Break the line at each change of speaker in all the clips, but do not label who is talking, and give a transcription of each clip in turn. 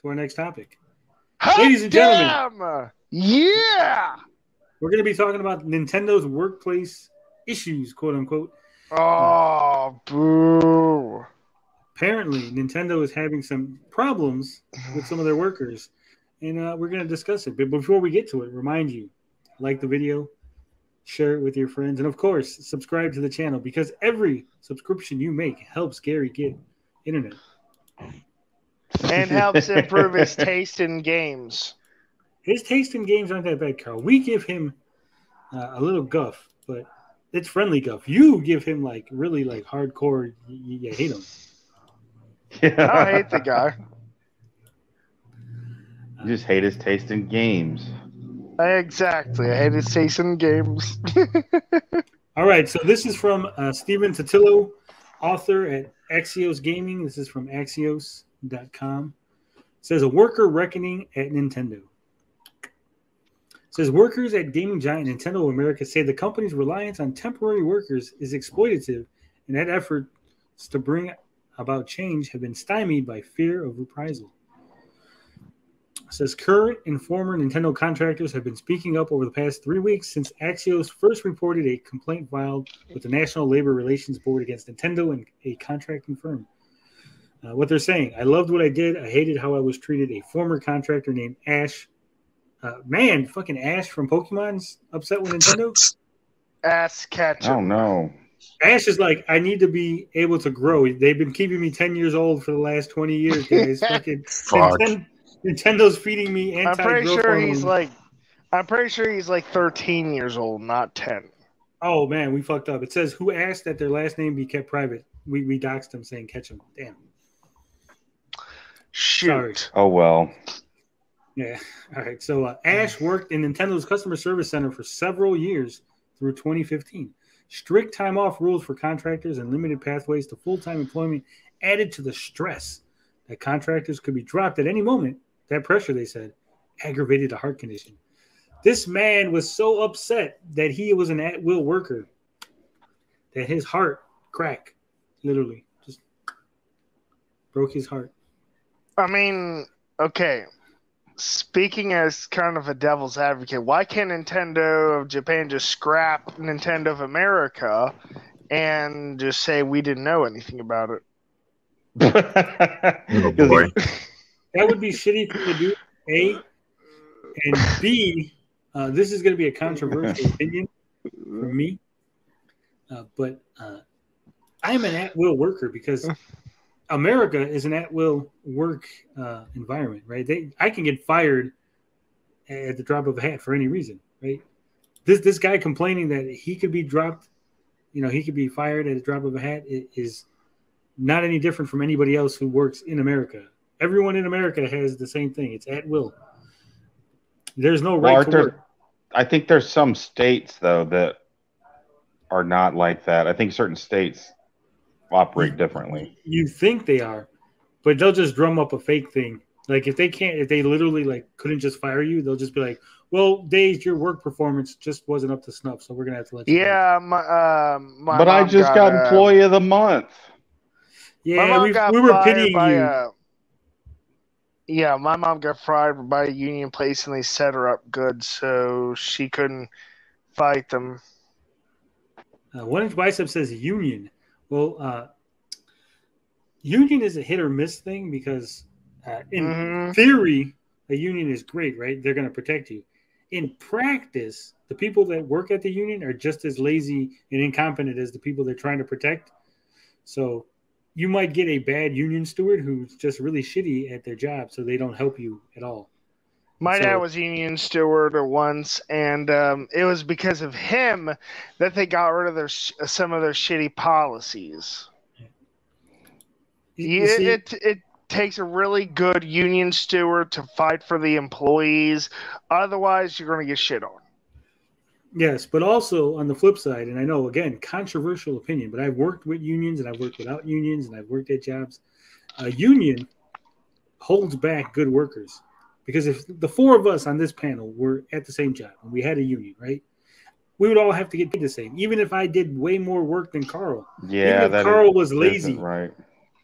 to our next topic.
Hot
Ladies and gentlemen,
damn! Yeah!
we're going to be talking about Nintendo's workplace issues, quote unquote.
Oh, boo.
Apparently, Nintendo is having some problems with some of their workers, and we're going to discuss it. But before we get to it, remind you, like the video, share it with your friends, and of course, subscribe to the channel because every subscription you make helps Gary get internet.
And helps improve his taste in games.
His taste in games aren't that bad, Carl. We give him a little guff, but it's friendly guff. You give him like really like hardcore. You hate him.
Yeah.
I hate the guy.
You just hate his taste in games.
Exactly. I hate his taste in games.
All right, so this is from Steven Totillo, author at Axios Gaming. This is from Axios.com. It says, a worker reckoning at Nintendo. It says, workers at gaming giant Nintendo of America say the company's reliance on temporary workers is exploitative, and that efforts to bring about change have been stymied by fear of reprisal. It says current and former Nintendo contractors have been speaking up over the past 3 weeks since Axios first reported a complaint filed with the National Labor Relations Board against Nintendo and a contracting firm. What they're saying, I loved what I did. I hated how I was treated. A former contractor named Ash. Fucking Ash from Pokemon's upset with Nintendo.
Ass catcher.
Oh, no.
Ash is like, I need to be able to grow. They've been keeping me 10 years old for the last 20 years, guys. Fucking
Fuck.
Nintendo feeding me anti-growth
I'm pretty sure
hormone.
he's like 13 years old, not 10.
Oh man, we fucked up. It says who asked that their last name be kept private. We doxed them saying catch him. Damn.
Shoot.
Sorry.
Oh, well.
Yeah. All right. So Ash worked in Nintendo's customer service center for several years through 2015. Strict time off rules for contractors and limited pathways to full-time employment added to the stress that contractors could be dropped at any moment. That pressure, they said, aggravated a heart condition. This man was so upset that he was an at-will worker that his heart cracked, literally. Just broke his heart.
I mean, okay. Speaking as kind of a devil's advocate, why can't Nintendo of Japan just scrap Nintendo of America and just say we didn't know anything about it?
Oh, boy.
That would be shitty for you to do, A. And B, this is going to be a controversial opinion from me. But I'm an at-will worker because America is an at-will work environment, right? I can get fired at the drop of a hat for any reason, right? This guy complaining that he could be dropped, he could be fired at the drop of a hat is not any different from anybody else who works in America. Everyone in America has the same thing. It's at will. There's no right to work.
I think there's some states, though, that are not like that. I think certain states operate differently.
You think they are, but they'll just drum up a fake thing. Like if they literally like couldn't just fire you, they'll just be like, well, Days, your work performance just wasn't up to snuff, so we're gonna have to let you go.
Yeah, my
But I just got Employee of the Month.
Yeah, we were pitying you.
Yeah, my mom got fired by a union place, and they set her up good, so she couldn't fight them.
1 Inch Bicep says union. Well, union is a hit or miss thing because in theory, a union is great, right? They're going to protect you. In practice, the people that work at the union are just as lazy and incompetent as the people they're trying to protect. So you might get a bad union steward who's just really shitty at their job, so they don't help you at all.
My dad was union steward once, and it was because of him that they got rid of some of their shitty policies. It takes a really good union steward to fight for the employees. Otherwise, you're going to get shit on.
Yes, but also on the flip side, and I know, again, controversial opinion, but I've worked with unions and I've worked without unions and I've worked at jobs. A union holds back good workers because if the four of us on this panel were at the same job and we had a union, right, we would all have to get paid the same. Even if I did way more work than Carl.
Yeah,
even if Carl was lazy.
Right.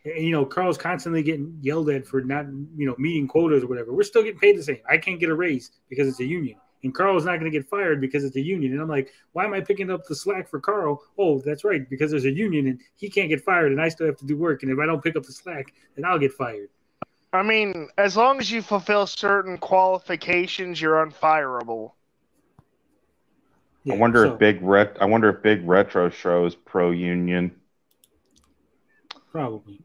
And, Carl's constantly getting yelled at for not, meeting quotas or whatever. We're still getting paid the same. I can't get a raise because it's a union. And Carl's not going to get fired because it's a union. And I'm like, why am I picking up the slack for Carl? Oh, that's right, because there's a union and he can't get fired and I still have to do work. And if I don't pick up the slack, then I'll get fired.
I mean, as long as you fulfill certain qualifications, you're unfireable.
Yeah, I wonder if Big Retro shows pro union.
Probably.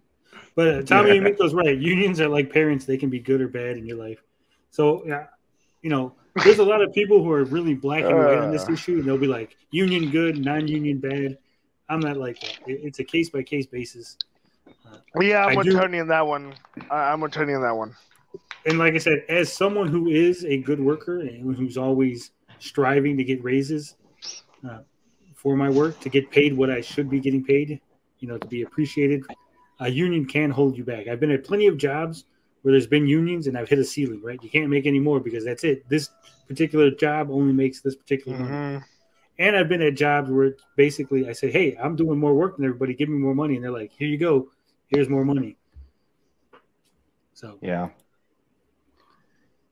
But Tommy Yumiko's right. Unions are like parents. They can be good or bad in your life. So, there's a lot of people who are really black and white on this issue, and they'll be like, union good, non-union bad. I'm not like that. It's a case-by-case basis.
I'm with Tony on that one. I'm with Tony on that one.
And like I said, as someone who is a good worker and who's always striving to get raises for my work, to get paid what I should be getting paid, to be appreciated, a union can hold you back. I've been at plenty of jobs where there's been unions and I've hit a ceiling, right? You can't make any more because that's it. This particular job only makes this particular money. And I've been at jobs where basically I say, hey, I'm doing more work than everybody. Give me more money. And they're like, here you go. Here's more money. So
yeah.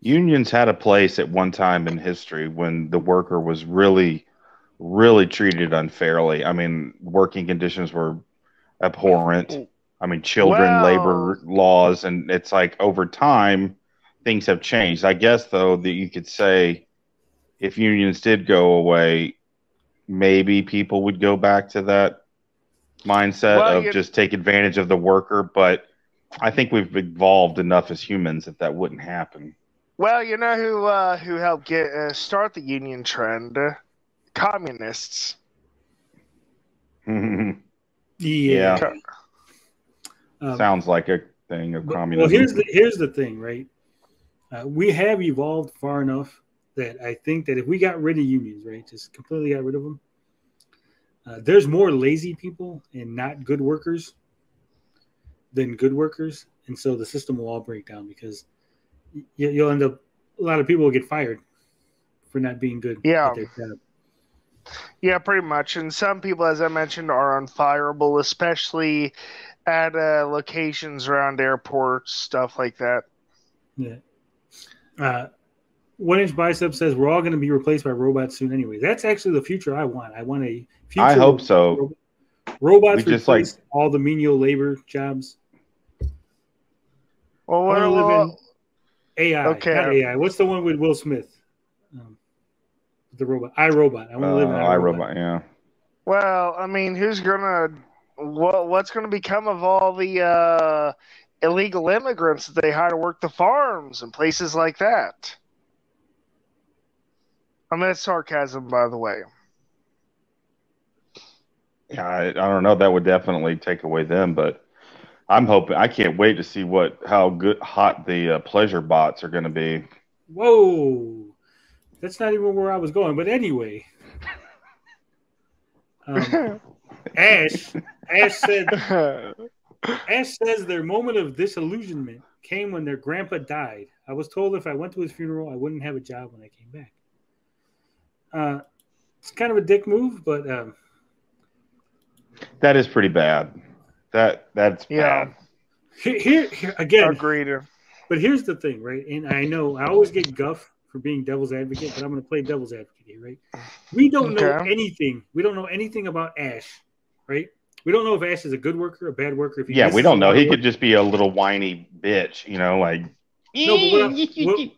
Unions had a place at one time in history when the worker was really, really treated unfairly. I mean, working conditions were abhorrent. I mean, labor laws, and it's like over time, things have changed. I guess, though, that you could say if unions did go away, maybe people would go back to that mindset of just take advantage of the worker. But I think we've evolved enough as humans that wouldn't happen.
Well, you know who helped start the union trend? Communists.
Yeah. Sounds like a thing of communism.
Well, here's the thing, right? We have evolved far enough that I think that if we got rid of unions, right, just completely got rid of them, there's more lazy people and not good workers than good workers, and so the system will all break down because you'll end up, a lot of people will get fired for not being good at their job.
Yeah, pretty much. And some people, as I mentioned, are unfireable, especially at locations around airports, stuff like that.
Yeah. 1 Inch Bicep says we're all going to be replaced by robots soon anyway. That's actually the future I want. I want a future.
I hope so.
Robots replace all the menial labor jobs.
Well,
I want to live in AI. Okay. Not AI. What's the one with Will Smith? The robot. iRobot. I want to live in
iRobot. Yeah.
Well, I mean, what's going to become of all the illegal immigrants that they hire to work the farms and places like that? I mean, that's sarcasm, by the way.
Yeah, I don't know. That would definitely take away them, but I'm hoping. I can't wait to see how hot the pleasure bots are going to be.
Whoa. That's not even where I was going. But anyway, Ash says their moment of disillusionment came when their grandpa died. I was told if I went to his funeral, I wouldn't have a job when I came back. It's kind of a dick move, but
that is pretty bad. That's bad.
Here again.
Agreed.
But here's the thing, right? And I know I always get guff for being devil's advocate, but I'm going to play devil's advocate here, right? We don't know anything. We don't know anything about Ash, right? We don't know if Ash is a good worker, a bad worker. If
we don't know. He could just be a little whiny bitch, like.
No, but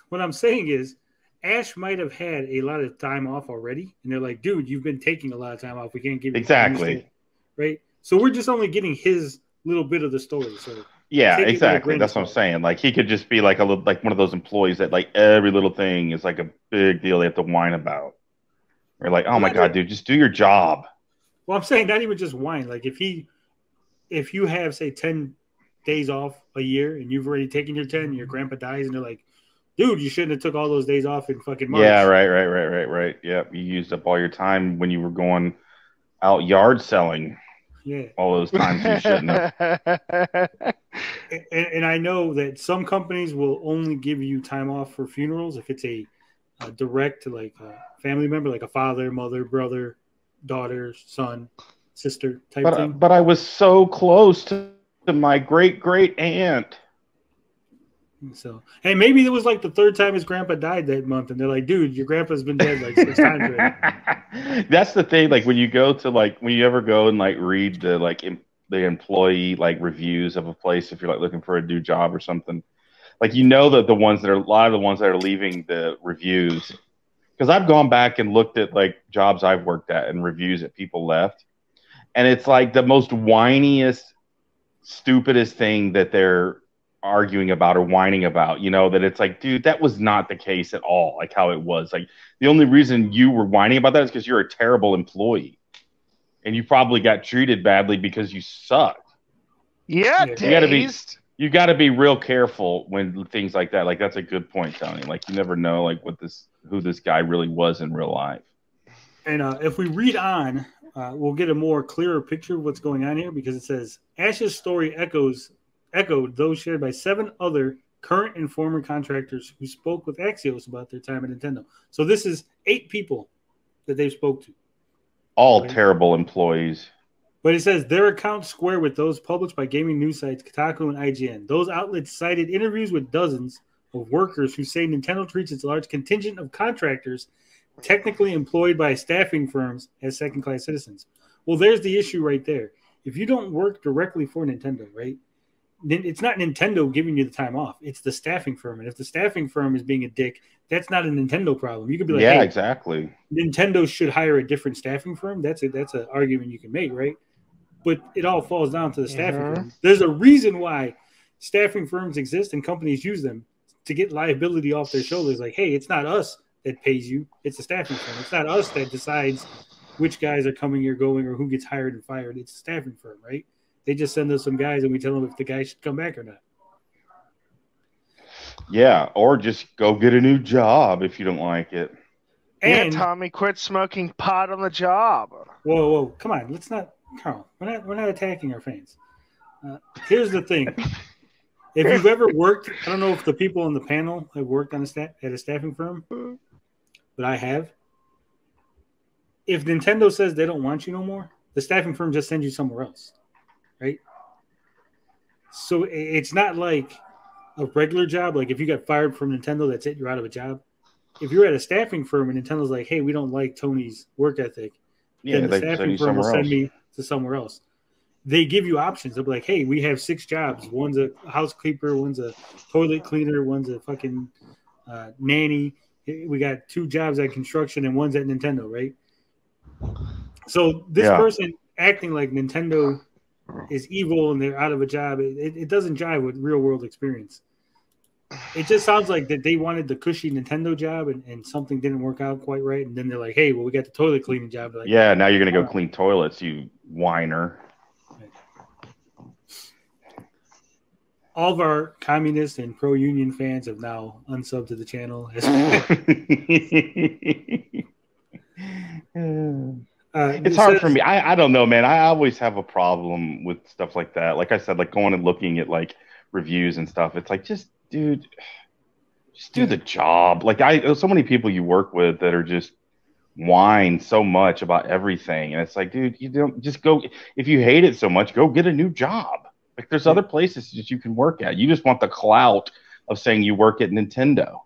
what I'm saying is, Ash might have had a lot of time off already, and they're like, "Dude, you've been taking a lot of time off. We can't give you
exactly
right." So we're just only getting his little bit of the story. So.
Yeah, exactly. That's what I'm saying. Like he could just be like one of those employees that like every little thing is like a big deal they have to whine about. Or like, oh my god, dude, just do your job.
Well, I'm saying not even just whine. Like if you have say 10 days off a year and you've already taken your 10, and your grandpa dies, and they're like, dude, you shouldn't have took all those days off in fucking March.
Yeah, right. Yep, you used up all your time when you were going out yard selling.
Yeah,
all those times you shouldn't have.
And I know that some companies will only give you time off for funerals if it's a direct to like a family member, like a father, mother, brother, daughter, son, sister type thing.
But I was so close to to my great aunt.
So, hey, maybe it was like the third time his grandpa died that month, and they're like, "Dude, your grandpa's been dead like 6 times already."
That's the thing. Like when you go to when you ever go and like read the the employee like reviews of a place, if you're like looking for a new job or something, like that the ones that are a lot of the ones that are leaving the reviews, because I've gone back and looked at like jobs I've worked at and reviews that people left, and it's like the most whiniest, stupidest thing that they're arguing about or whining about, that it's like, dude, that was not the case at all, like how it was. Like the only reason you were whining about that is because you're a terrible employee and you probably got treated badly because you sucked.
Yeah,
you got to be real careful when things like that. Like that's a good point, Tony. Like you never know like who this guy really was in real life.
And if we read on, we'll get a more clearer picture of what's going on here, because it says Ash's story echoed those shared by 7 other current and former contractors who spoke with Axios about their time at Nintendo. So this is 8 people that they've spoke to.
All terrible employees.
But it says their accounts square with those published by gaming news sites Kotaku and IGN. Those outlets cited interviews with dozens of workers who say Nintendo treats its large contingent of contractors technically employed by staffing firms as second-class citizens. Well, there's the issue right there. If you don't work directly for Nintendo, right, then it's not Nintendo giving you the time off. It's the staffing firm. And if the staffing firm is being a dick, that's not a Nintendo problem. You could be like,
yeah,
hey,
exactly.
Nintendo should hire a different staffing firm. That's an argument you can make, right? But it all falls down to the staffing firm. There's a reason why staffing firms exist and companies use them to get liability off their shoulders. Like, hey, it's not us that pays you. It's the staffing firm. It's not us that decides which guys are coming or going or who gets hired and fired. It's a staffing firm, right? They just send us some guys and we tell them if the guy should come back or not.
Yeah, or just go get a new job if you don't like it.
And Tommy, quit smoking pot on the job.
Whoa, come on. Let's not, Carl. We're not attacking our fans. Here's the thing. If you've ever worked, I don't know if the people on the panel have worked on at a staffing firm, but I have. If Nintendo says they don't want you no more, the staffing firm just sends you somewhere else, right? So it's not like a regular job. Like if you got fired from Nintendo, that's it, you're out of a job. If you're at a staffing firm and Nintendo's like, hey, we don't like Tony's work ethic, then the staffing firm will send me to somewhere else. They give you options. They'll be like, hey, we have 6 jobs. One's a housekeeper, one's a toilet cleaner, one's a fucking nanny. We got 2 jobs at construction and one's at Nintendo, right? So this person acting like Nintendo is evil and they're out of a job, it doesn't jive with real world experience. It just sounds like that they wanted the cushy Nintendo job and something didn't work out quite right. And then they're like, hey, well, we got the toilet cleaning job. Like,
yeah, now you're going to go clean toilets, you whiner.
All of our communist and pro-union fans have now unsubbed to the channel.
It's hard for me. I don't know, man. I always have a problem with stuff like that. Like I said, like going and looking at like reviews and stuff. It's like, just do the job. Like there's so many people you work with that are just whine so much about everything. And it's like, dude, you don't just go. If you hate it so much, go get a new job. Like there's other places that you can work at. You just want the clout of saying you work at Nintendo.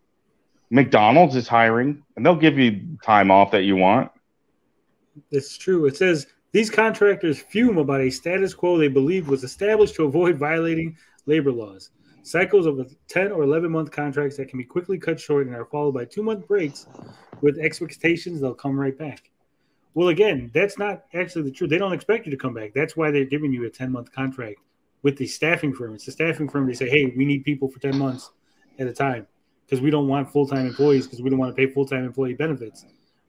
McDonald's is hiring, and they'll give you time off that you want.
It's true. It says these contractors fume about a status quo they believe was established to avoid violating labor laws. Cycles of 10 or 11-month contracts that can be quickly cut short and are followed by 2-month breaks with expectations they'll come right back. Well, again, that's not actually the truth. They don't expect you to come back. That's why they're giving you a 10-month contract with the staffing firm. It's the staffing firm. They say, hey, we need people for 10 months at a time because we don't want full-time employees because we don't want to pay full-time employee benefits,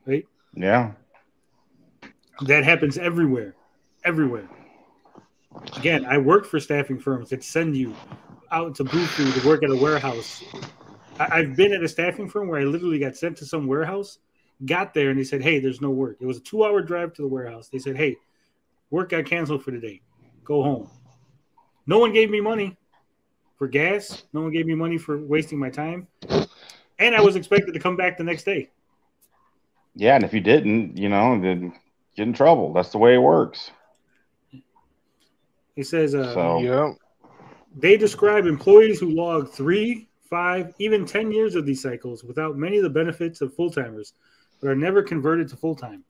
right?
Yeah.
That happens everywhere. Again, I worked for staffing firms that send you out to Bufu to work at a warehouse. I've been at a staffing firm where I literally got sent to some warehouse, got there, and they said, hey, there's no work. It was a 2-hour drive to the warehouse. They said, hey, work got canceled for today. Go home. No one gave me money for gas. No one gave me money for wasting my time. And I was expected to come back the next day.
Yeah, and if you didn't, then get in trouble. That's the way it works.
He says, They describe employees who log 3, 5, even 10 years of these cycles without many of the benefits of full-timers, but are never converted to full-time.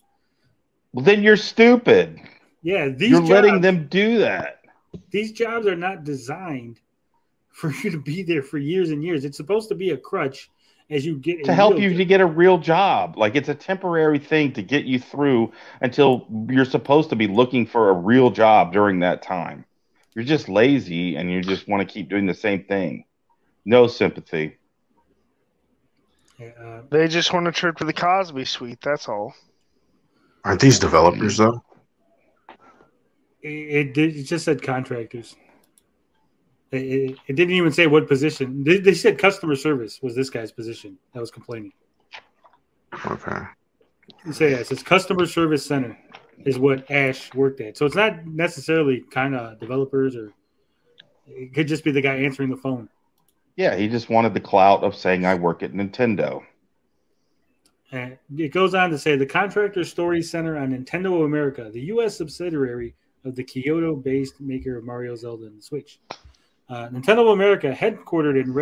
Well, then you're stupid.
Yeah,
you're letting them do that.
These jobs are not designed for you to be there for years and years. It's supposed to be a crutch as you get
to help you to get a real job. Like, it's a temporary thing to get you through until you're supposed to be looking for a real job during that time. You're just lazy and you just want to keep doing the same thing. No sympathy.
They just want a trip to the Cosby Suite. That's all.
Aren't these developers though?
It just said contractors. It didn't even say what position. They said customer service was this guy's position that was complaining.
Okay.
It says customer service center is what Ash worked at. So it's not necessarily kind of developers, or it could just be the guy answering the phone.
Yeah, he just wanted the clout of saying I work at Nintendo.
And it goes on to say the Contractor Story Center on Nintendo of America, the U.S. subsidiary of the Kyoto-based maker of Mario, Zelda, and the Switch. Nintendo of America, headquartered in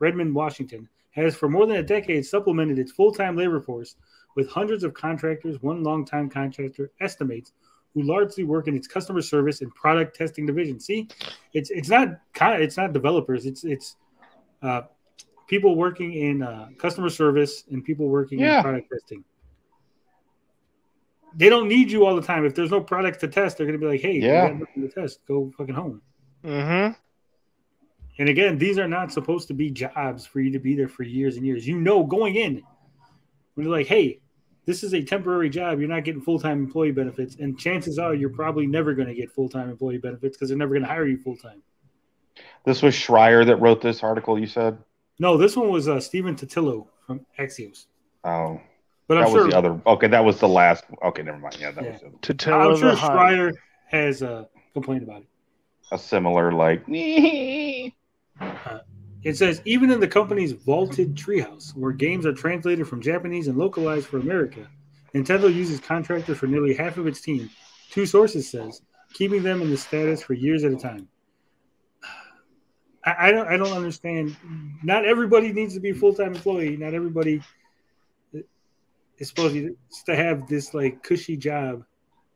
Redmond, Washington, has for more than a decade supplemented its full-time labor force with hundreds of contractors. One longtime contractor estimates who largely work in its customer service and product testing division. See, it's not developers. It's people working in customer service and people working in product testing. They don't need you all the time. If there's no products to test, they're going to be like, "Hey, you got nothing to test. Go fucking home."
Mm-hmm.
And again, these are not supposed to be jobs for you to be there for years and years. You know, going in, when you're like, "Hey, this is a temporary job. You're not getting full-time employee benefits, and chances are you're probably never going to get full-time employee benefits because they're never going to hire you full-time."
This was Schreier that wrote this article, you said?
No, this one was Stephen Totillo from Axios.
Oh,
but
that was the other. Okay, that was the last. Okay, never mind. Yeah, that was the other.
Totillo.
I'm sure Schreier has complained about it.
A similar, like.
It says, even in the company's vaulted treehouse, where games are translated from Japanese and localized for America, Nintendo uses contractors for nearly half of its team. Two sources says, keeping them in the status for years at a time. I don't understand. Not everybody needs to be a full-time employee. Not everybody is supposed to have this like cushy job.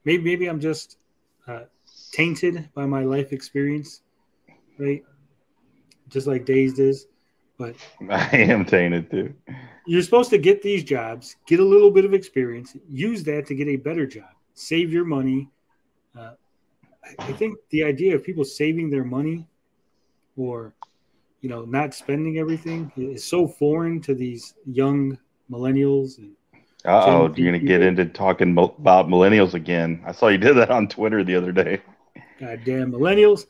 Maybe I'm just tainted by my life experience, right? Just like Dazed is, but
I am tainted too.
You're supposed to get these jobs, get a little bit of experience, use that to get a better job, save your money. I think the idea of people saving their money or, not spending everything is so foreign to these young millennials. And
you're going to get into talking about millennials again. I saw you did that on Twitter the other day.
Goddamn millennials.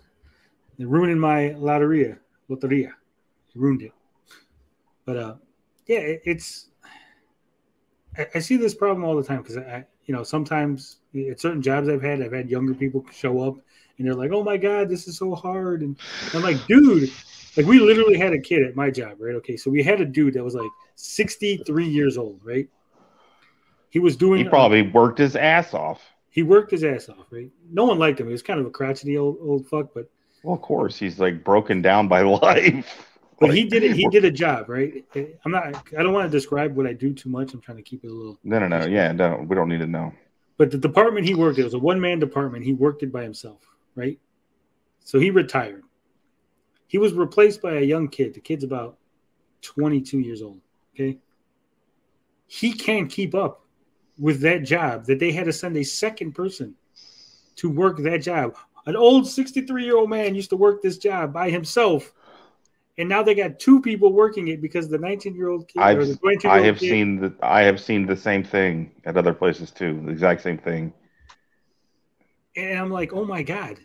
They're ruining my loteria. You ruined it. But it's I see this problem all the time because sometimes at certain jobs I've had younger people show up and they're like, "Oh my God, this is so hard," and I'm like, "Dude, like we literally had a kid at my job, right? Okay, so we had a dude that was like 63 years old, right? He was doing.
He probably worked his ass off.
He worked his ass off, right? No one liked him. He was kind of a crotchety old fuck, but.
Well, of course, he's like broken down by life.
But he did it. He did a job, right? I don't want to describe what I do too much. I'm trying to keep it a little.
No. Yeah, no, we don't need to know.
But the department he worked at was a one-man department. He worked it by himself, right? So he retired. He was replaced by a young kid. The kid's about 22 years old. Okay. He can't keep up with that job that they had to send a second person to work that job. An old 63-year-old man used to work this job by himself, and now they got two people working it because the 19-year-old kid or the 22-year-old kid.
I have seen the same thing at other places too. The exact same thing.
And I'm like, oh my God.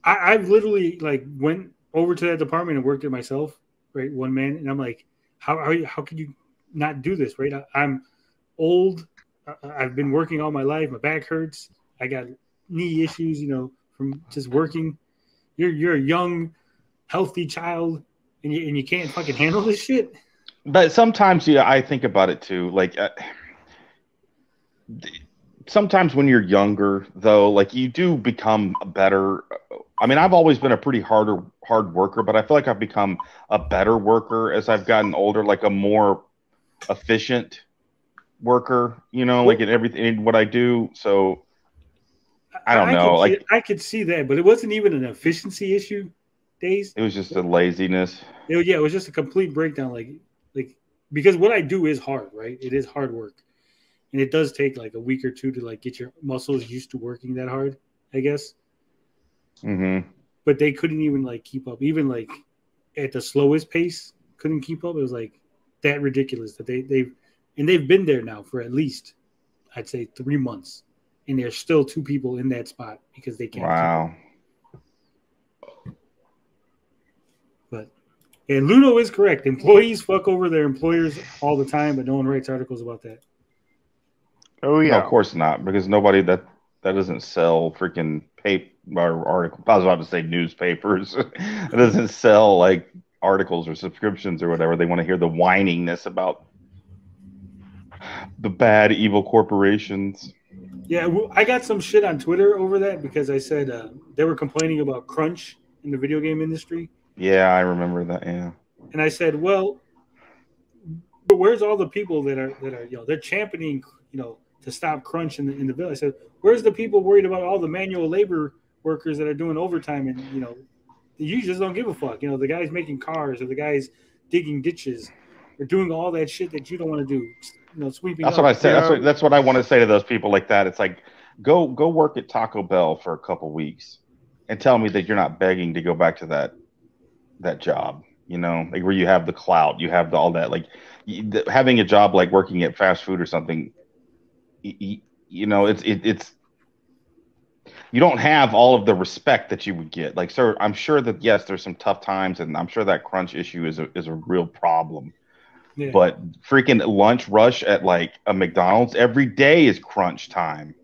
I've literally like went over to that department and worked it myself, right? One man, and I'm like, how could you not do this, right? I'm old. I've been working all my life. My back hurts. I got knee issues, from just working. You're a young, healthy child, and you can't fucking handle this shit.
But sometimes, I think about it too. Like, sometimes when you're younger, though, like you do become better I mean, I've always been a pretty hard worker, but I feel like I've become a better worker as I've gotten older, like a more efficient worker, like in everything in what I do. So I don't know.
I could see that, but it wasn't even an efficiency issue. Days.
It was just a laziness.
It was just a complete breakdown. Like because what I do is hard, right? It is hard work, and it does take like a week or two to like get your muscles used to working that hard, I guess.
Mm-hmm.
But they couldn't even like keep up, even like at the slowest pace, couldn't keep up. It was like that ridiculous that they've been there now for at least, I'd say 3 months, and there's still 2 people in that spot because they can't.
Wow.
But and Luno is correct. Employees fuck over their employers all the time, but no one writes articles about that.
Oh yeah,
no, of course not, because nobody that doesn't sell freaking paper or article. I was about to say newspapers. It doesn't sell like articles or subscriptions or whatever. They want to hear the whiningness about the bad, evil corporations.
Yeah, I got some shit on Twitter over that because I said they were complaining about crunch in the video game industry.
Yeah, I remember that. Yeah,
and I said, well, but where's all the people that are they're championing to stop crunch in the bill? I said, where's the people worried about all the manual labor workers that are doing overtime and you just don't give a fuck. The guys making cars or the guys digging ditches or doing all that shit that you don't want to do. Sweeping.
That's what I said. That's what I want to say to those people like that. It's like go work at Taco Bell for a couple weeks and tell me that you're not begging to go back to that job. Like where you have the clout, you have all that. Like having a job like working at fast food or something. It's you don't have all of the respect that you would get. Like, sir, I'm sure that yes, there's some tough times, and I'm sure that crunch issue is a real problem. Yeah. But freaking lunch rush at like a McDonald's every day is crunch time.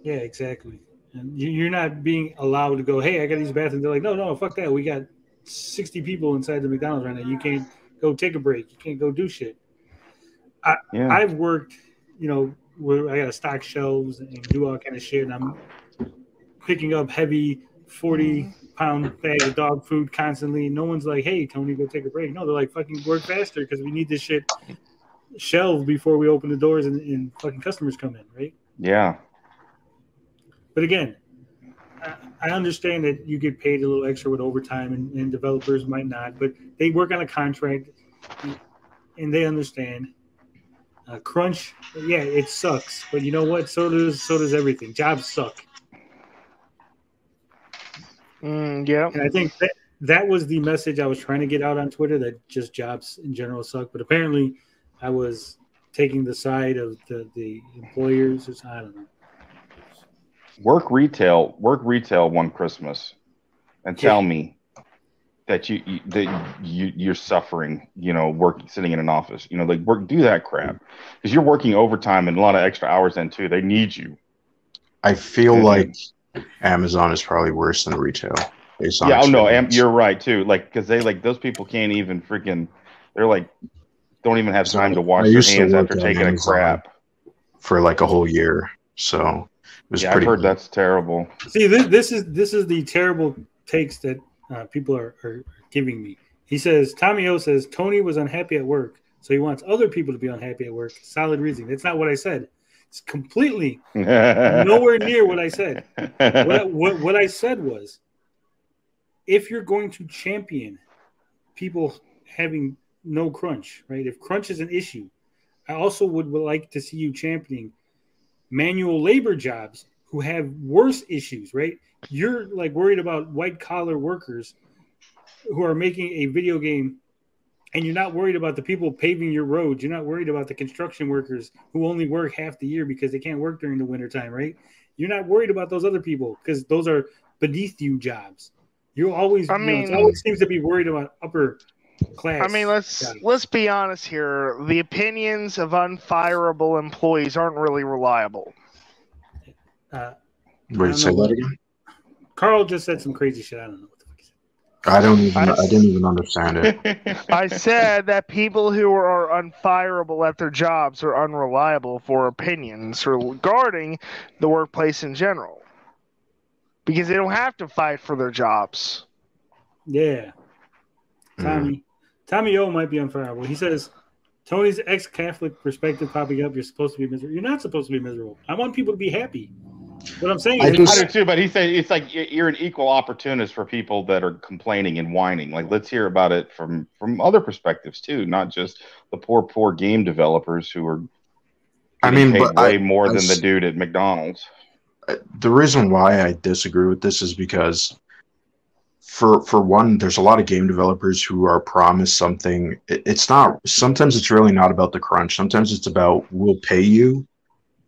Yeah, exactly. And you're not being allowed to go, hey, I got these bathrooms. They're like, no, fuck that. We got 60 people inside the McDonald's right now. You can't go take a break. You can't go do shit. I've worked, where I got to stock shelves and do all kind of shit, and I'm picking up heavy 40-pound bag of dog food constantly. No one's like, hey, Tony, go take a break. No, they're like, fucking work faster because we need this shit shelved before we open the doors and fucking customers come in, right?
Yeah.
But again, I understand that you get paid a little extra with overtime and developers might not, but they work on a contract and they understand. Crunch, yeah, it sucks, but you know what? So does everything. Jobs suck.
Yeah.
And I think that was the message I was trying to get out on Twitter, that just jobs in general suck. But apparently I was taking the side of the employers. I don't know.
Work retail one Christmas and tell me that you're suffering, sitting in an office, do that crap because you're working overtime and a lot of extra hours then too. They need you.
I feel like Amazon is probably worse than retail.
Yeah, you're right too. Like, because they those people can't even freaking. They're like, don't even have time to wash their hands after taking a crap
for like a whole year. So it was
I've heard that's terrible.
See, this is the terrible takes that people are giving me. He says, Tommy O says Tony was unhappy at work, so he wants other people to be unhappy at work. Solid reasoning. That's not what I said. It's completely nowhere near what I said. What I said was, if you're going to champion people having no crunch, right? If crunch is an issue, I also would like to see you championing manual labor jobs who have worse issues, right? You're like worried about white collar workers who are making a video game, and you're not worried about the people paving your roads. You're not worried about the construction workers who only work half the year because they can't work during the wintertime, right? You're not worried about those other people because those are beneath you jobs. You always, it always seems to be worried about upper class.
I mean, let's be honest here. The opinions of unfireable employees aren't really reliable.
Wait, say that again?
Carl just said some crazy shit. I don't know what the fuck he said.
I didn't even understand it.
I said that people who are unfireable at their jobs are unreliable for opinions regarding the workplace in general. because they don't have to fight for their jobs.
Yeah. Tommy O might be on fire. Well, he says, Tony's ex-Catholic perspective popping up. You're supposed to be miserable. You're not supposed to be miserable. I want people to be happy. What I'm saying is,
I do too, but he said it's like you're an equal opportunist for people that are complaining and whining. Like, let's hear about it from other perspectives too, not just the poor game developers who are getting paid way more than the dude at McDonald's.
The reason why I disagree with this is because, for one, there's a lot of game developers who are promised something. It's not. Sometimes it's really not about the crunch. Sometimes it's about, we'll pay you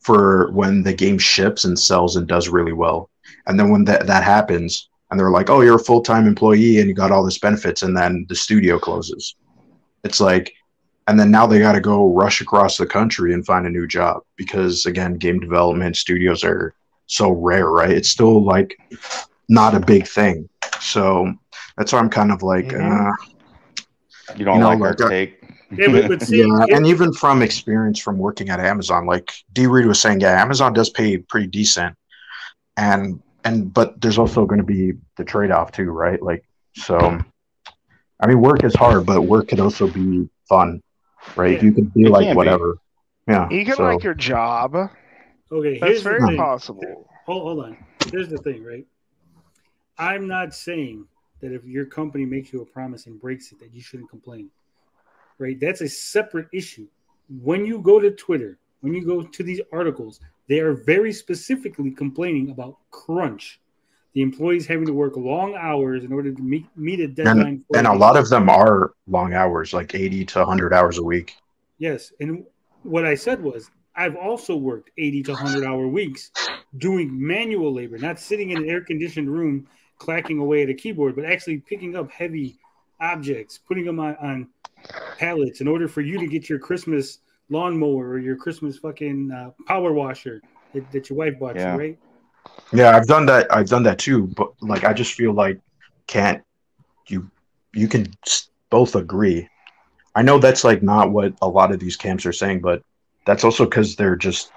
for when the game ships and sells and does really well. And then when that happens, and they're like, oh, you're a full-time employee and you got all this benefits, and then the studio closes. It's like, and then now they got to go rush across the country and find a new job because, again, game development studios are so rare, right? It's still like not a big thing. So that's why I'm kind of like,
you don't like our take.
Yeah, but see,
and even from experience from working at Amazon, like D. Reed was saying, yeah, Amazon does pay pretty decent, but there's also going to be the trade-off too, right? Like, so, I mean, work is hard, but work can also be fun, right?
Yeah.
You can be like whatever. Yeah,
you can like your job.
Okay,
that's very possible.
Hold on. Here's the thing, right? I'm not saying that if your company makes you a promise and breaks it, that you shouldn't complain. Right? That's a separate issue. When you go to Twitter, when you go to these articles, they are very specifically complaining about crunch. The employees having to work long hours in order to meet a deadline.
And a lot of them are long hours, like 80 to 100 hours a week.
Yes. And what I said was, I've also worked 80 to 100-hour weeks doing manual labor, not sitting in an air-conditioned room clacking away at a keyboard, but actually picking up heavy objects, putting them on pallets in order for you to get your Christmas lawnmower or your Christmas fucking power washer that your wife bought you, right?
Yeah, I've done that too. But like, I just feel like you can both agree. I know that's like not what a lot of these camps are saying, but that's also because they're just,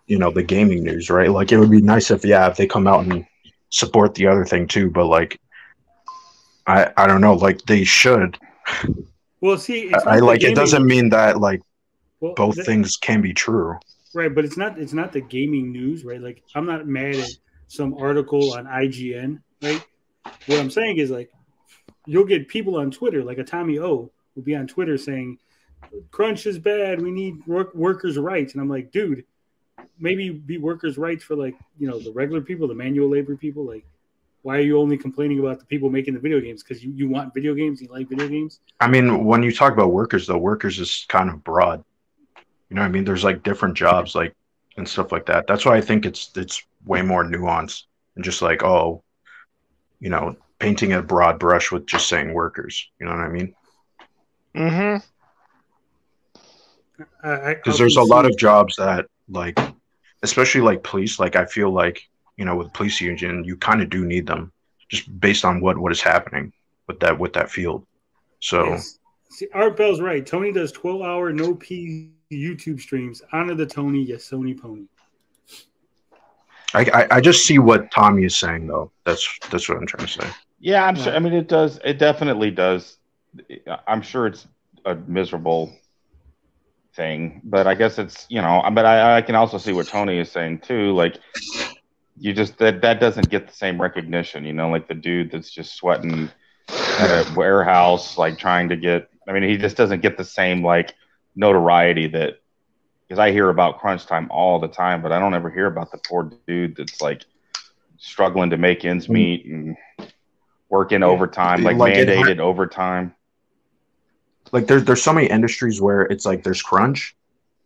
the gaming news, right? Like, it would be nice if they come out and support the other thing too, but like, I don't know, like they should.
Well, see,
it doesn't mean that like both things can be true.
Right, but it's not the gaming news, right? Like, I'm not mad at some article on IGN, right? What I'm saying is, like, you'll get people on Twitter, like a Tommy O will be on Twitter saying, crunch is bad, we need workers' rights. And I'm like, dude, maybe be workers' rights for, like, the regular people, the manual labor people. Like, why are you only complaining about the people making the video games? Because you want video games, you like video games? I
mean, when you talk about workers, though, workers is kind of broad. You know what I mean? There's like different jobs, like, and stuff like that. That's why I think it's way more nuanced than just like, painting a broad brush with just saying workers. You know what I mean?
Mm-hmm.
Because there's a lot of jobs that, like, especially like police, like I feel like, with police union, you kind of do need them just based on what is happening with that field. So,
yes. See, Art Bell's right. Tony does 12-hour no P YouTube streams. Honor the Tony, yes, Sony pony.
I just see what Tommy is saying, though. That's what I'm trying to say.
Yeah, I'm sure. I mean, it does. It definitely does. I'm sure it's a miserable thing, but I guess it's, but I can also see what Tony is saying too. Like, you just that doesn't get the same recognition, like the dude that's just sweating at a warehouse, like trying to get. I mean, he just doesn't get the same like notoriety that, because I hear about crunch time all the time, but I don't ever hear about the poor dude that's like struggling to make ends meet and working overtime, like mandated overtime.
Like there's so many industries where it's like there's crunch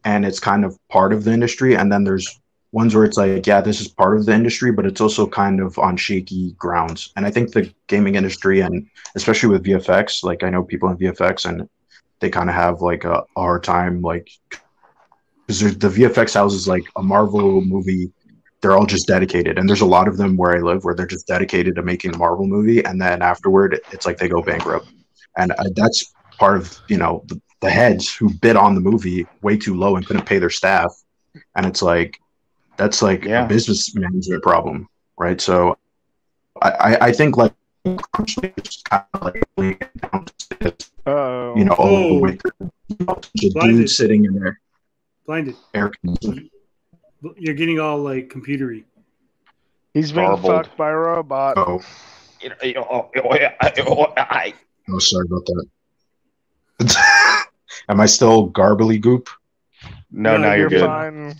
and it's kind of part of the industry, and then there's ones where it's like, yeah, this is part of the industry, but it's also kind of on shaky grounds. And I think the gaming industry, and especially with VFX, like I know people in VFX and they kind of have like a hard time, like, because the VFX houses, like a Marvel movie, they're all just dedicated. And there's a lot of them where I live where they're just dedicated to making a Marvel movie. And then afterward, it's like they go bankrupt. And that's part of, the heads who bid on the movie way too low and couldn't pay their staff. And it's like, that's like a business management problem, right? So I think like it's kind of like down to, you know,
Oh.
the winter, you know, the
Blinded.
dude sitting in there,
Blinded.
air conditioning.
You're getting all like computery.
He's being
Garbled.
fucked by a robot.
Oh, oh, sorry about that. Am I still garbly goop?
No, now you're
You're
good.
fine.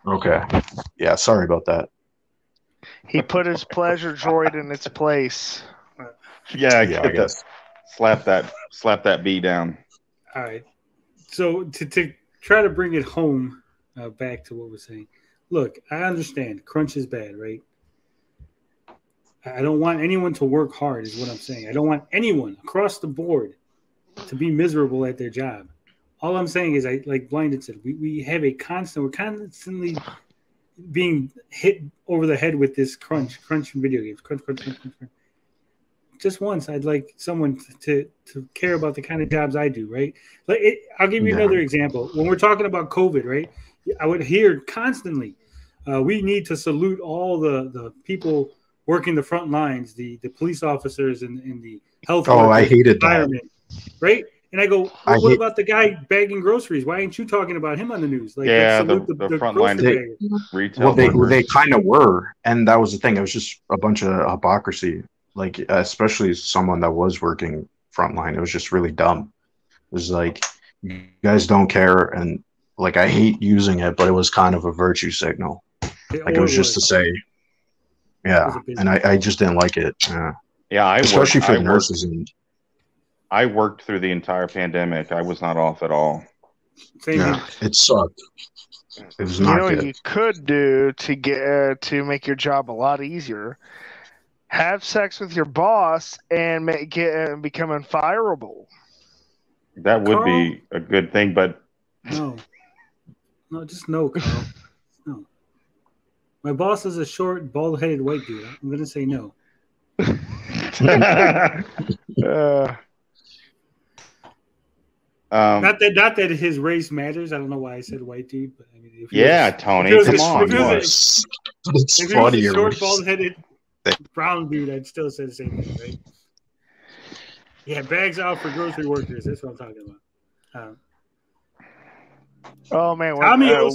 Okay. Yeah, sorry about that.
He put his pleasure droid in its place.
Yeah,
I
get that.
guess.
Slap that bee down.
All right. So to try to bring it home, back to what we're saying. Look, I understand crunch is bad, right? I don't want anyone to work hard, is what I'm saying. I don't want anyone across the board to be miserable at their job. All I'm saying is, like Blinded said, we're constantly being hit over the head with this crunch in video games. Crunch. Just once, I'd like someone to care about the kind of jobs I do, right? I'll give you another example. When we're talking about COVID, right? I would hear constantly, we need to salute all the people working the front lines, the police officers and the health workers,
I hated
environment, right? And I go, well, what about the guy bagging groceries? Why ain't you talking about him on the news? Like,
yeah,
salute
the front line retail.
Well, they kind of were, and that was the thing. It was just a bunch of hypocrisy. Like, especially someone that was working frontline, it was just really dumb. It was like, you guys don't care, and like, I hate using it, but it was kind of a virtue signal. Like, it was just to say, yeah, and I just didn't like it.
Yeah,
especially for nurses.
I worked through the entire pandemic. I was not off at all.
Yeah, it sucked. It was not good.
What you could do to get to make your job a lot easier? Have sex with your boss and become unfireable.
That would be a good thing, but
no, just no, Carl. No. My boss is a short, bald-headed white dude. I'm gonna say no. Not that his race matters. I don't know why I said white dude, but I mean,
Tony,
come
on.
If he was a short, bald-headed brown dude, I'd still say the same thing, right? Yeah, bags out for grocery workers. That's what I'm talking about.
Oh man,
Tommy O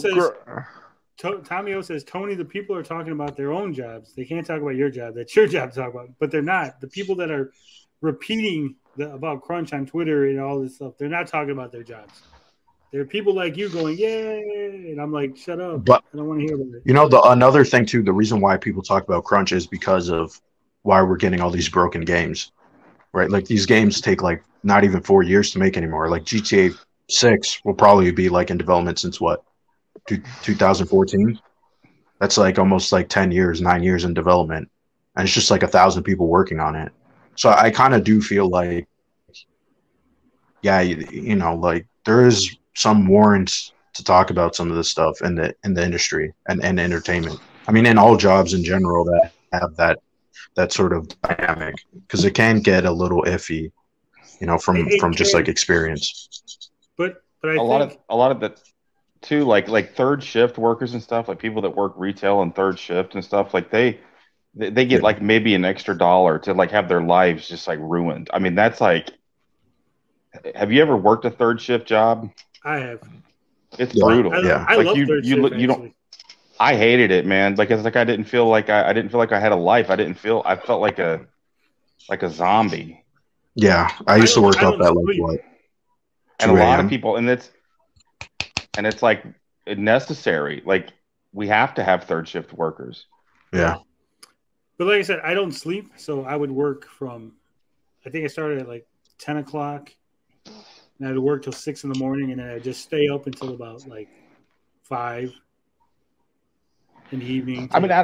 says, Tony, the people are talking about their own jobs. They can't talk about your job. That's your job to talk about, but they're not. The people that are repeating about crunch on Twitter and all this stuff, they're not talking about their jobs. There are people like you going, yay, and I'm like, shut up.
But
I don't want to hear about it.
You know, another thing too, the reason why people talk about crunch is because of why we're getting all these broken games, right? Like, these games take like not even 4 years to make anymore. Like GTA 6 will probably be like in development since what, 2014? That's like almost like 9 years in development, and it's just like 1,000 people working on it. So I kind of do feel like, yeah, you know, like there is some warrants to talk about some of this stuff in the industry and entertainment. I mean, in all jobs in general that have that sort of dynamic, because it can get a little iffy, you know, from just like experience.
But I
a lot of that too, like third shift workers and stuff, like people that work retail and third shift and stuff, like they get like maybe an extra $1 to like have their lives just like ruined. I mean, that's like, have you ever worked a third shift job?
I have.
It's brutal.
I
like
love third shift.
You don't. I hated it, man. Like, it's like I didn't feel like I had a life. I felt like a zombie.
Yeah, I used to work up that like what.
And a lot of people, and it's like necessary. Like, we have to have third shift workers.
Yeah.
But like I said, I don't sleep, so I would work from, I think I started at like 10 o'clock, and I'd work till 6 in the morning, and then I'd just stay up until about like 5 in the evening.
I mean, I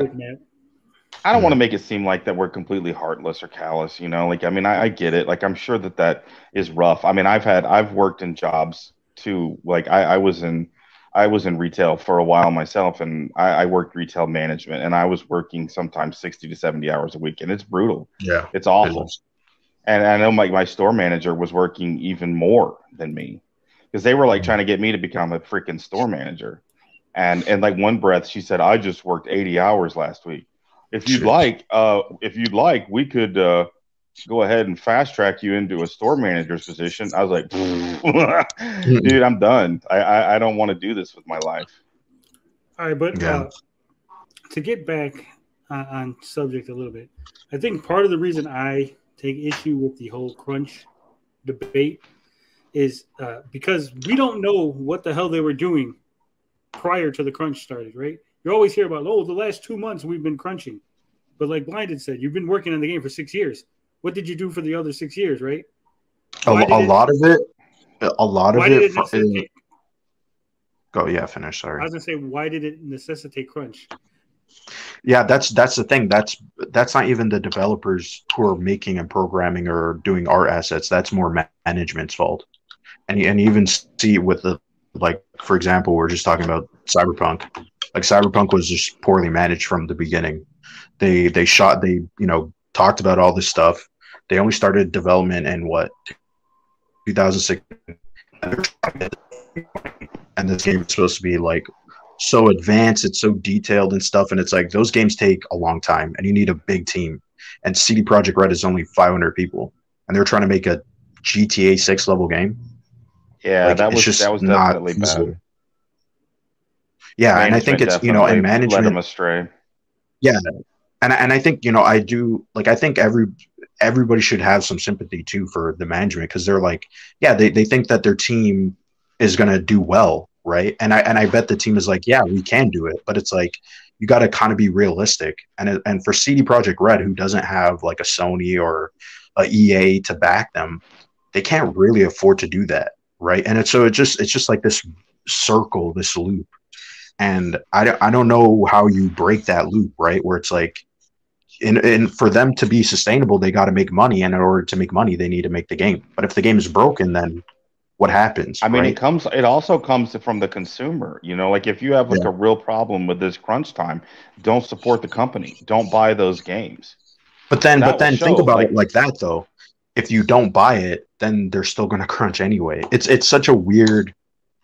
don't want to make it seem like that we're completely heartless or callous, you know? Like, I mean, I get it. Like, I'm sure that is rough. I mean, I've worked in jobs too. Like, I was in retail for a while myself, and I worked retail management, and I was working sometimes 60 to 70 hours a week, and it's brutal.
Yeah.
It's awful. And I know my store manager was working even more than me, because they were like trying to get me to become a freaking store manager. And like one breath, she said, I just worked 80 hours last week. if you'd like, we could go ahead and fast track you into a store manager's position. I was like, dude, I'm done. I don't want to do this with my life.
All right, but
Yeah.
To get back on subject a little bit, I think part of the reason I take issue with the whole crunch debate is because we don't know what the hell they were doing prior to the crunch started, right? You always hear about, the last 2 months we've been crunching. But like Blinded said, you've been working on the game for 6 years. What did you do for the other 6 years, right?
A lot of it. Finish. Sorry.
I was gonna say, why did it necessitate crunch?
Yeah, that's the thing. That's not even the developers who are making and programming or doing art assets. That's more management's fault. And you even see with the, like, for example, we're just talking about Cyberpunk. Like, Cyberpunk was just poorly managed from the beginning. They talked about all this stuff. They only started development in 2006, and this game is supposed to be like so advanced, it's so detailed and stuff, and it's like those games take a long time, and you need a big team. And CD Projekt Red is only 500 people, and they're trying to make a GTA 6 level game.
Yeah,
like,
that was definitely bad.
Yeah, and I think it's and management
led them astray.
Yeah, and I think I think everybody should have some sympathy too for the management, because they're like, yeah, they think that their team is gonna do well, right? And I bet the team is like, yeah, we can do it, but it's like you got to kind of be realistic. And for CD Projekt Red, who doesn't have like a Sony or a EA to back them, they can't really afford to do that, right? And it's just like this circle, this loop. And I don't know how you break that loop, right? Where it's like, and for them to be sustainable, they got to make money, and in order to make money, they need to make the game. But if the game is broken, then what happens?
I mean,
right?
it also comes from the consumer. Like, if you have like a real problem with this crunch time, don't support the company. Don't buy those games.
But then think about it like that though. If you don't buy it, then they're still going to crunch anyway. It's such a weird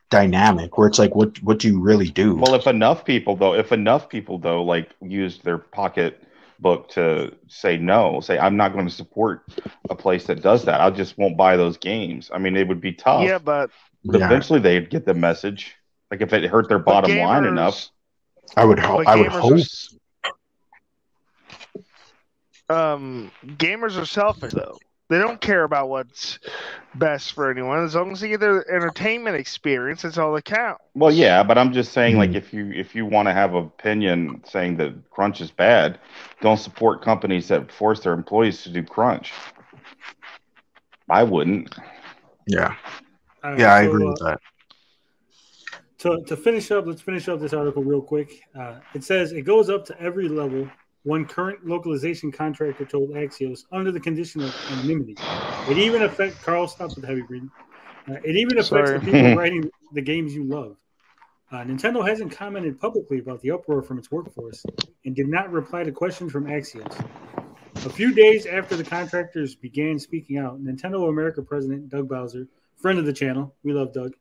dynamic where it's like, what do you really do?
Well, if enough people though like use their pocketbook to say no, say I'm not going to support a place that does that, I just won't buy those games. I mean, it would be tough.
Yeah, but
eventually they'd get the message. Like, if it hurt their bottom line enough,
I would hope.
Gamers are selfish though. They don't care about what's best for anyone. As long as they get their entertainment experience, that's all that counts.
Well, yeah, but I'm just saying, like, if you want to have an opinion saying that crunch is bad, don't support companies that force their employees to do crunch. I wouldn't.
Yeah. I agree with that.
To finish up, let's finish up this article real quick. It says it goes up to every level. One current localization contractor told Axios under the condition of anonymity. It even affects Carl. Stop with the heavy breathing. It even affects the people writing the games you love. Nintendo hasn't commented publicly about the uproar from its workforce and did not reply to questions from Axios. A few days after the contractors began speaking out, Nintendo America President Doug Bowser, friend of the channel, we love Doug.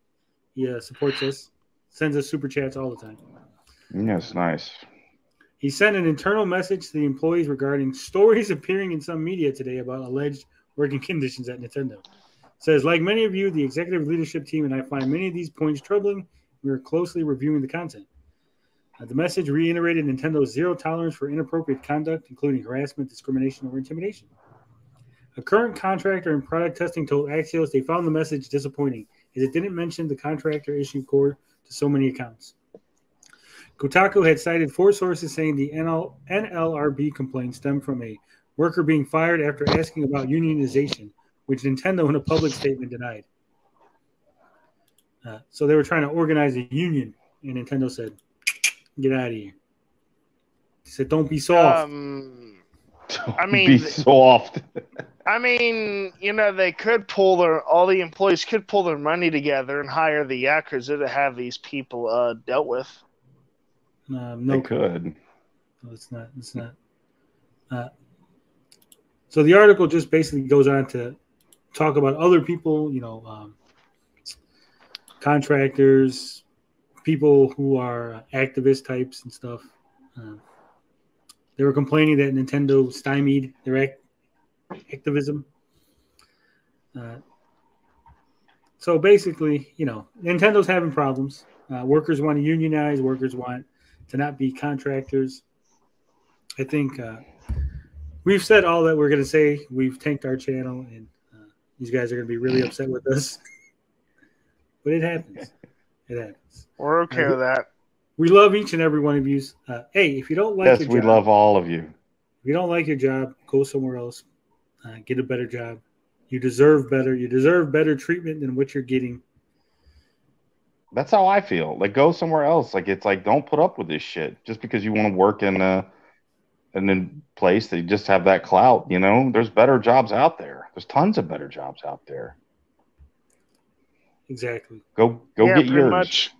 He supports us, sends us super chats all the time.
Yes, nice.
He sent an internal message to the employees regarding stories appearing in some media today about alleged working conditions at Nintendo. It says, like many of you, the executive leadership team and I find many of these points troubling. We are closely reviewing the content. The message reiterated Nintendo's zero tolerance for inappropriate conduct, including harassment, discrimination, or intimidation. A current contractor in product testing told Axios they found the message disappointing, as it didn't mention the contractor issue core to so many accounts. Kotaku had cited 4 sources saying the NLRB complaint stemmed from a worker being fired after asking about unionization, which Nintendo in a public statement denied. So they were trying to organize a union, and Nintendo said, get out of here. He said, don't be soft.
Be soft.
I mean, they could all the employees could pull their money together and hire the Yakuza to have these people dealt with.
No,
they could.
No, it's not. It's not. So the article just basically goes on to talk about other people, contractors, people who are activist types and stuff. They were complaining that Nintendo stymied their activism. So basically, Nintendo's having problems. Workers want to unionize. Workers want to not be contractors. I think we've said all that we're going to say. We've tanked our channel, and these guys are going to be really upset with us. But it happens. It happens.
We're okay with that.
We love each and every one of you. Hey, if you don't like your job,
we love all of you.
If you don't like your job, go somewhere else. Get a better job. You deserve better. You deserve better treatment than what you're getting.
That's how I feel. Like, go somewhere else. Like, it's like, don't put up with this shit just because you want to work in a place that you just have that clout. There's better jobs out there. There's tons of better jobs out there.
Exactly.
Go get yours.
Much.